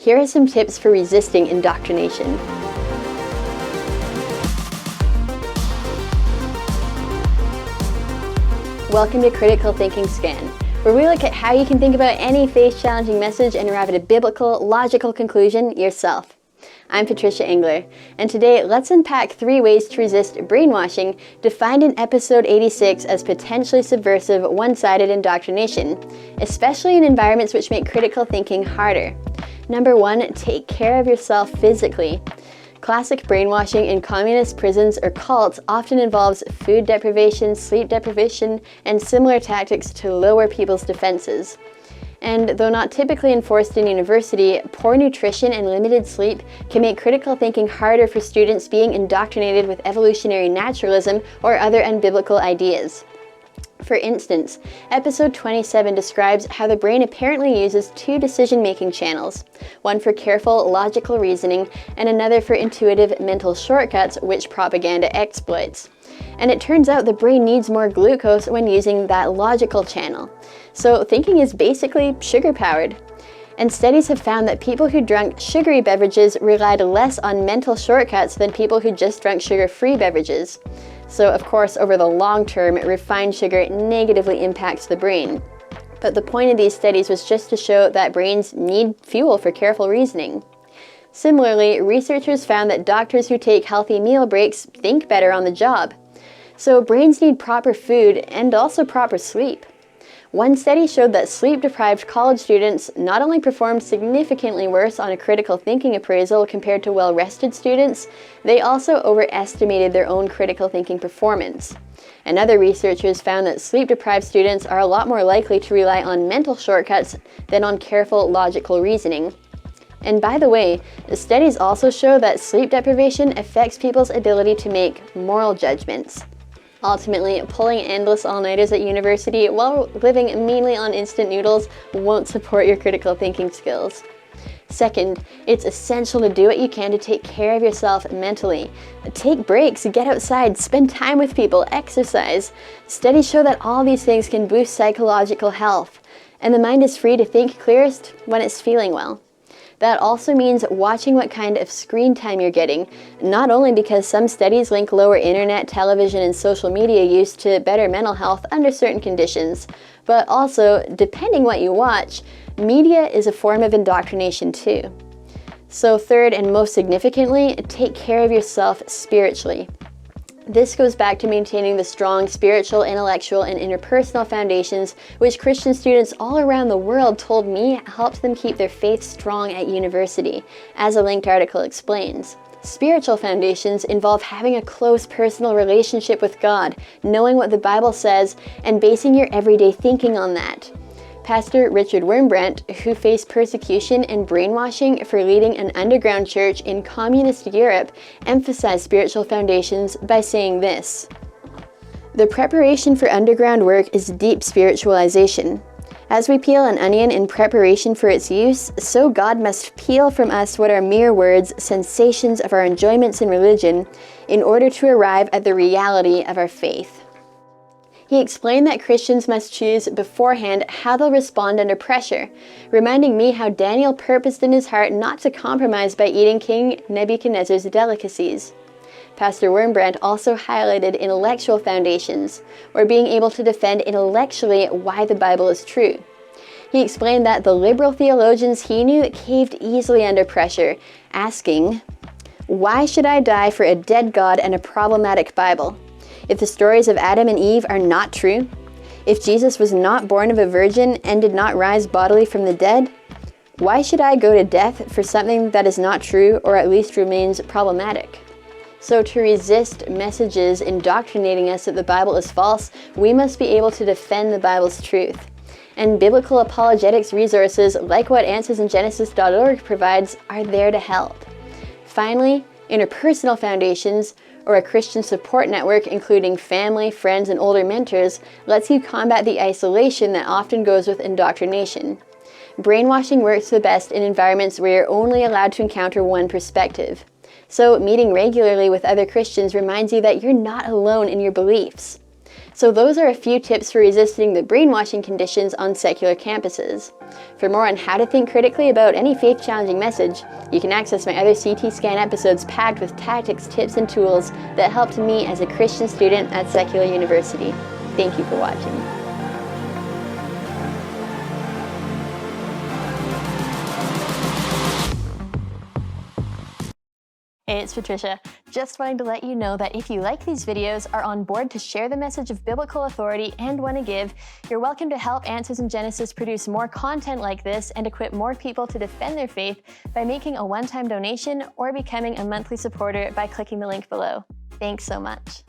here are some tips for resisting indoctrination. Welcome to Critical Thinking Scan, where we look at how you can think about any faith-challenging message and arrive at a biblical, logical conclusion yourself. I'm Patricia Engler, and today let's unpack 3 ways to resist brainwashing, defined in episode 86 as potentially subversive, one-sided indoctrination, especially in environments which make critical thinking harder. Number 1, take care of yourself physically. Classic brainwashing in communist prisons or cults often involves food deprivation, sleep deprivation, and similar tactics to lower people's defenses. And though not typically enforced in university, poor nutrition and limited sleep can make critical thinking harder for students being indoctrinated with evolutionary naturalism or other unbiblical ideas. For instance, episode 27 describes how the brain apparently uses 2 decision-making channels, one for careful, logical reasoning and another for intuitive mental shortcuts which propaganda exploits. And it turns out the brain needs more glucose when using that logical channel. So thinking is basically sugar-powered. And studies have found that people who drank sugary beverages relied less on mental shortcuts than people who just drank sugar-free beverages. So of course, over the long term, refined sugar negatively impacts the brain. But the point of these studies was just to show that brains need fuel for careful reasoning. Similarly, researchers found that doctors who take healthy meal breaks think better on the job. So brains need proper food and also proper sleep. One study showed that sleep-deprived college students not only performed significantly worse on a critical thinking appraisal compared to well-rested students, they also overestimated their own critical thinking performance. And other researchers found that sleep-deprived students are a lot more likely to rely on mental shortcuts than on careful, logical reasoning. And by the way, the studies also show that sleep deprivation affects people's ability to make moral judgments. Ultimately, pulling endless all-nighters at university while living mainly on instant noodles won't support your critical thinking skills. Second, it's essential to do what you can to take care of yourself mentally. Take breaks, get outside, spend time with people, exercise. Studies show that all these things can boost psychological health, and the mind is free to think clearest when it's feeling well. That also means watching what kind of screen time you're getting, not only because some studies link lower internet, television, and social media use to better mental health under certain conditions, but also, depending what you watch, media is a form of indoctrination too. So third and most significantly, take care of yourself spiritually. This goes back to maintaining the strong spiritual, intellectual, and interpersonal foundations which Christian students all around the world told me helped them keep their faith strong at university, as a linked article explains. Spiritual foundations involve having a close personal relationship with God, knowing what the Bible says, and basing your everyday thinking on that. Pastor Richard Wurmbrand, who faced persecution and brainwashing for leading an underground church in communist Europe, emphasized spiritual foundations by saying this: "The preparation for underground work is deep spiritualization. As we peel an onion in preparation for its use, so God must peel from us what are mere words, sensations of our enjoyments in religion, in order to arrive at the reality of our faith." He explained that Christians must choose beforehand how they'll respond under pressure, reminding me how Daniel purposed in his heart not to compromise by eating King Nebuchadnezzar's delicacies. Pastor Wurmbrand also highlighted intellectual foundations, or being able to defend intellectually why the Bible is true. He explained that the liberal theologians he knew caved easily under pressure, asking, "Why should I die for a dead God and a problematic Bible? If the stories of Adam and Eve are not true, if Jesus was not born of a virgin and did not rise bodily from the dead, why should I go to death for something that is not true or at least remains problematic?" So to resist messages indoctrinating us that the Bible is false, we must be able to defend the Bible's truth. And biblical apologetics resources like what AnswersInGenesis.org provides are there to help. Finally, interpersonal foundations, or a Christian support network including family, friends, and older mentors, lets you combat the isolation that often goes with indoctrination. Brainwashing works the best in environments where you're only allowed to encounter one perspective. So meeting regularly with other Christians reminds you that you're not alone in your beliefs. So those are a few tips for resisting the brainwashing conditions on secular campuses. For more on how to think critically about any faith-challenging message, you can access my other CT Scan episodes packed with tactics, tips, and tools that helped me as a Christian student at secular university. Thank you for watching. Hey, it's Patricia. Just wanting to let you know that if you like these videos, are on board to share the message of biblical authority, and want to give, you're welcome to help Answers in Genesis produce more content like this and equip more people to defend their faith by making a one-time donation or becoming a monthly supporter by clicking the link below. Thanks so much.